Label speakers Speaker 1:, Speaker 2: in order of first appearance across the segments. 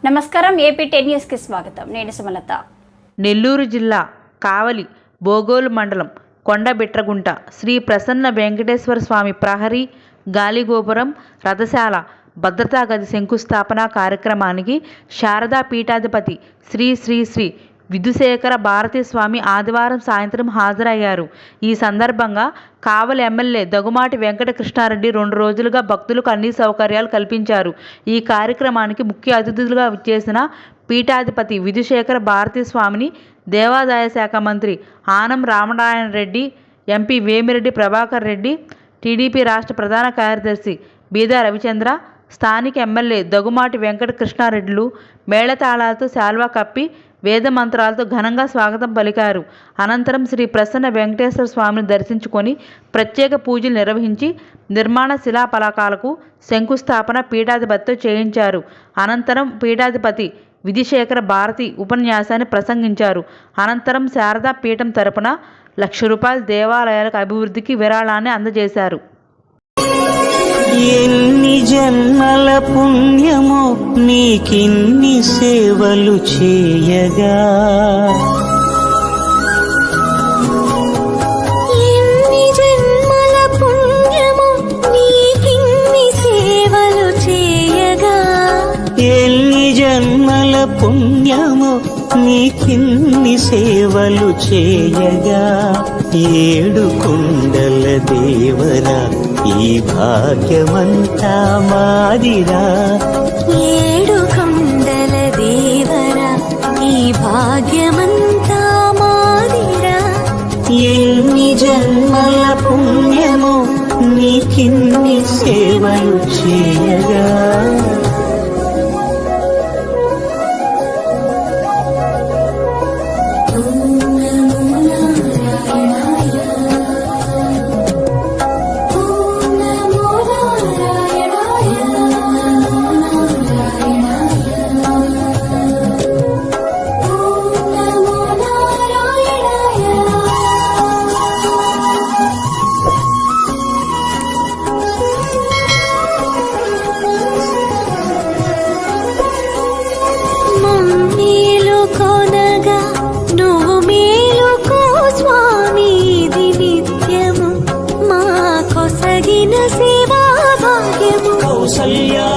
Speaker 1: నమస్కారం, ఏపీ 10 న్యూస్కి స్వాగతం. నేను సుమలత.
Speaker 2: నెల్లూరు జిల్లా కావలి బోగోలు మండలం కొండబిట్రగుంట శ్రీ ప్రసన్న వెంకటేశ్వర స్వామి ప్రహరీ గాలిగోపురం రథశాల భద్రతా గది శంకుస్థాపన కార్యక్రమానికి శారదా పీఠాధిపతి శ్రీ శ్రీ శ్రీ విధుశేఖర భారతీ స్వామి ఆదివారం సాయంత్రం హాజరయ్యారు. ఈ సందర్భంగా కావలి ఎమ్మెల్యే దగ్గుమాటి వెంకట కృష్ణారెడ్డి 2 రోజులుగా భక్తులకు అన్ని సౌకర్యాలు కల్పించారు. ఈ కార్యక్రమానికి ముఖ్య అతిథులుగా విచ్చేసిన పీఠాధిపతి విధుశేఖర భారతీ స్వామిని దేవాదాయ శాఖ మంత్రి ఆనం రామనారాయణ రెడ్డి, ఎంపీ వేమిరెడ్డి ప్రభాకర్ రెడ్డి, టీడీపీ రాష్ట్ర ప్రధాన కార్యదర్శి బీదా రవిచంద్ర, స్థానిక ఎమ్మెల్యే దగ్గుమాటి వెంకట కృష్ణారెడ్డిలు మేళతాళాలతో శాల్వా కప్పి వేద మంత్రాలతో ఘనంగా స్వాగతం పలికారు. అనంతరం శ్రీ ప్రసన్న వెంకటేశ్వర స్వామిని దర్శించుకొని ప్రత్యేక పూజలు నిర్వహించి నిర్మాణ శిలాఫలకాలకు శంకుస్థాపన పీఠాధిపతితో చేయించారు. అనంతరం పీఠాధిపతి విధుశేఖర భారతి ఉపన్యాసాన్ని ప్రసంగించారు. అనంతరం శారదా పీఠం తరపున ₹1,00,000 దేవాలయాలకు అభివృద్ధికి విరాళాన్ని అందజేశారు.
Speaker 3: ఎన్ని జన్మల పుణ్యమో నీకిన్ని సేవలు చేయగా,
Speaker 4: ఎన్ని జన్మల పుణ్యమో నీకిన్ని సేవలు చేయగా,
Speaker 3: ఎన్ని జన్మల పుణ్యమో నీకిన్ని సేవలు చేయగా, 7 కొండల దేవరా ఈ భాగ్యమంతా మాదిరా,
Speaker 4: 7 కొండల దేవరా ఈ భాగ్యమంతా మాదిరా,
Speaker 3: ఎన్ని జన్మల పుణ్యమో నీకిన్ని సేవలు చేయగా.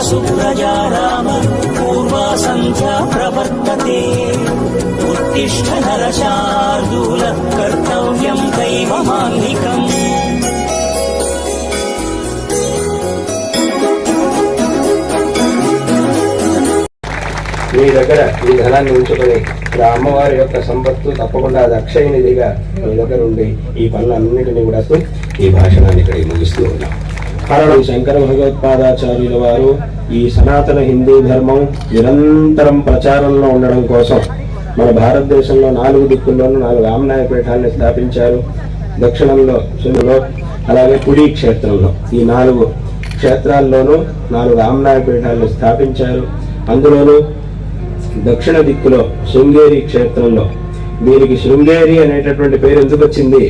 Speaker 3: సుప్రజారామ పూర్వా సంధ్యా ప్రవర్తతే, ఉత్తిష్ఠ నరశార్దూల కర్తవ్యం దైవమాన్నికం.
Speaker 5: మీ దగ్గర ఈ ధనాన్ని ఉంచుకొని అమ్మవారి యొక్క సంపత్తు తప్పకుండా అది అక్షయ నిధిగా మీ దగ్గర ఉండి ఈ పనులన్నింటినీ కూడా ఈ భాషణాన్ని ఇక్కడ ముగిస్తూ ఉన్నాం. కారణం శంకర భగవత్పాదాచార్యుల వారు ఈ సనాతన హిందూ ధర్మం నిరంతరం ప్రచారంలో ఉండడం కోసం మన భారతదేశంలో 4 దిక్కుల్లోనూ 4 ఆమ్నాయ పీఠాలను స్థాపించారు. దక్షిణంలో శివులో, అలాగే పురీ క్షేత్రంలో, ఈ 4 క్షేత్రాల్లోనూ 4 ఆమ్నాయ పీఠాలను స్థాపించారు. అందులోనూ దక్షిణ దిక్కులో శృంగేరి క్షేత్రంలో, దీనికి శృంగేరి అనేటటువంటి పేరు ఎందుకు వచ్చింది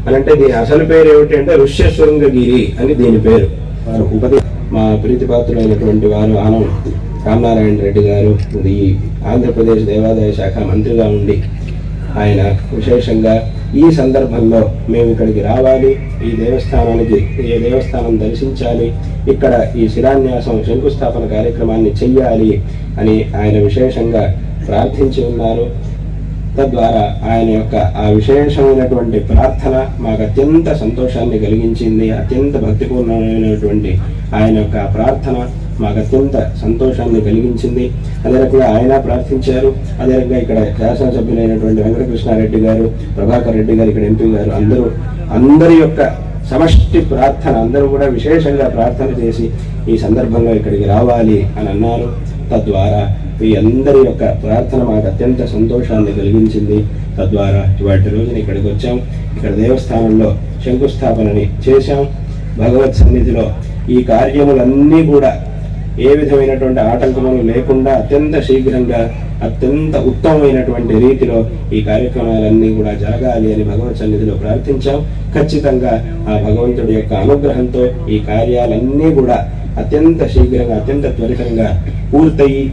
Speaker 5: అనంటే దీని అసలు పేరు ఏమిటి అంటే ఋష్యశృంగగిరి అని దీని పేరు. వారు మా ప్రీతిపాత్రులైనటువంటి వారు ఆనం రామనారాయణ రెడ్డి గారు ఈ ఆంధ్రప్రదేశ్ దేవాదాయ శాఖ మంత్రిగా ఉండి ఆయన విశేషంగా ఈ సందర్భంలో మేము ఇక్కడికి రావాలి, ఈ దేవస్థానం దర్శించాలి, ఇక్కడ ఈ శిలాన్యాసం శంకుస్థాపన కార్యక్రమాన్ని చెయ్యాలి అని ఆయన విశేషంగా ప్రార్థించి ఉన్నారు. తద్వారా ఆయన యొక్క ఆ విశేషమైనటువంటి ప్రార్థన మాకు అత్యంత సంతోషాన్ని కలిగించింది. అత్యంత భక్తిపూర్ణమైనటువంటి ఆయన యొక్క ప్రార్థన మాకు అత్యంత సంతోషాన్ని కలిగించింది. అదే రకంగా ఆయన ప్రార్థించారు. అదే రకంగా ఇక్కడ శాసనసభ్యులైనటువంటి వెంకటకృష్ణారెడ్డి గారు, ప్రభాకర్ రెడ్డి గారు, ఇక్కడ ఎంపీ గారు అందరి యొక్క సమష్టి ప్రార్థన, అందరూ కూడా విశేషంగా ప్రార్థన చేసి ఈ సందర్భంగా ఇక్కడికి రావాలి అని అన్నారు. తద్వారా ఈ అందరి యొక్క ప్రార్థన మాకు అత్యంత సంతోషాన్ని కలిగించింది. తద్వారా ఇవాటి రోజున ఇక్కడికి వచ్చాం. ఇక్కడ దేవస్థానంలో శంకుస్థాపనని చేశాం. భగవత్ సన్నిధిలో ఈ కార్యములన్నీ కూడా ఏ విధమైనటువంటి ఆటంకములు లేకుండా అత్యంత శీఘ్రంగా అత్యంత ఉత్తమమైనటువంటి రీతిలో ఈ కార్యక్రమాలన్నీ కూడా జరగాలి అని భగవత్ సన్నిధిలో ప్రార్థించాం. ఖచ్చితంగా ఆ భగవంతుడి యొక్క అనుగ్రహంతో ఈ కార్యాలన్నీ కూడా అత్యంత శీఘ్రంగా అత్యంత త్వరితంగా పూర్తయి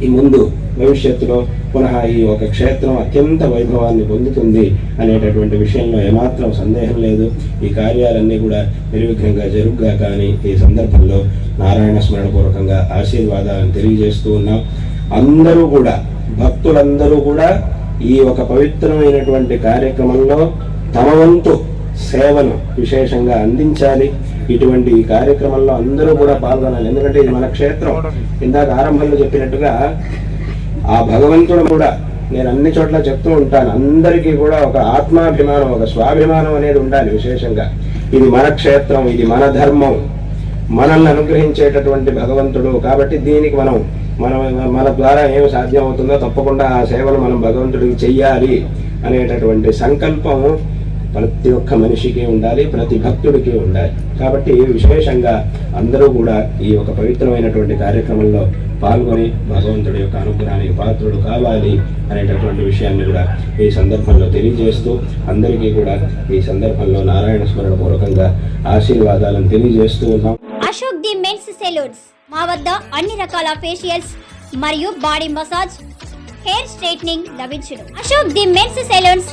Speaker 5: ఈ ముందు భవిష్యత్తులో పునః ఈ ఒక క్షేత్రం అత్యంత వైభవాన్ని పొందుతుంది అనేటటువంటి విషయంలో ఏమాత్రం సందేహం లేదు. ఈ కార్యాలన్నీ కూడా నిర్విఘ్నంగా జరుగుగా కానీ ఈ సందర్భంలో నారాయణ స్మరణ పూర్వకంగా ఆశీర్వాదాలను తెలియజేస్తూ ఉన్నాం. అందరూ కూడా భక్తులందరూ కూడా ఈ ఒక పవిత్రమైనటువంటి కార్యక్రమంలో తమ వంతు సేవను విశేషంగా అందించాలి. ఇటువంటి ఈ కార్యక్రమంలో అందరూ కూడా పాల్గొనాలి. ఎందుకంటే ఇది మన క్షేత్రం. ఇందాక ఆరంభంలో చెప్పినట్టుగా ఆ భగవంతుడు కూడా నేను అన్ని చోట్ల చెప్తూ ఉంటాను, అందరికీ కూడా ఒక ఆత్మాభిమానం, ఒక స్వాభిమానం అనేది ఉండాలి. విశేషంగా ఇది మన క్షేత్రం, ఇది మన ధర్మం, మనల్ని అనుగ్రహించేటటువంటి భగవంతుడు. కాబట్టి దీనికి మన ద్వారా ఏమి సాధ్యం అవుతుందో తప్పకుండా ఆ సేవలు మనం భగవంతుడికి చెయ్యాలి అనేటటువంటి సంకల్పం ప్రతి ఒక్క మనిషికి ఉండాలి, ప్రతి భక్తుడికి ఉండాలి. కాబట్టి విశేషంగా అందరూ కూడా ఈ ఒక పవిత్రమైనటువంటి కార్యక్రమంలో పాల్గొని భగవంతుడి యొక్క అనుగ్రహానికి పాత్రుడు కావాలి అనేటటువంటి విషయాన్ని కూడా ఈ సందర్భంలో తెలియజేస్తూ అందరికీ కూడా ఈ సందర్భంలో నారాయణ స్మరణ పూర్వకంగా ఆశీర్వాదాలను తెలియజేస్తూ ఉన్నాం.
Speaker 1: అశోక్ ది మెన్స్ సెలూన్స్ మా వద్ద అన్ని రకాల ఫేషియల్స్ మరియు బాడీ మసాజ్, హెయిర్ స్ట్రైట్నింగ్ లభించును. అశోక్ ది మెన్స్ సెలూన్స్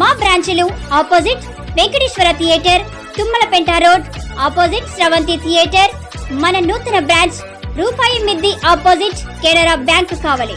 Speaker 1: మా బ్రాంచ్లు opposite Venkateshwara theatre, Tummalapenta road, opposite Sravanthi theatre. మన నూతన బ్రాంచ్ రూపాయి మిద్ది ఆపోజిట్ కెనరా బ్యాంక్ కావలి.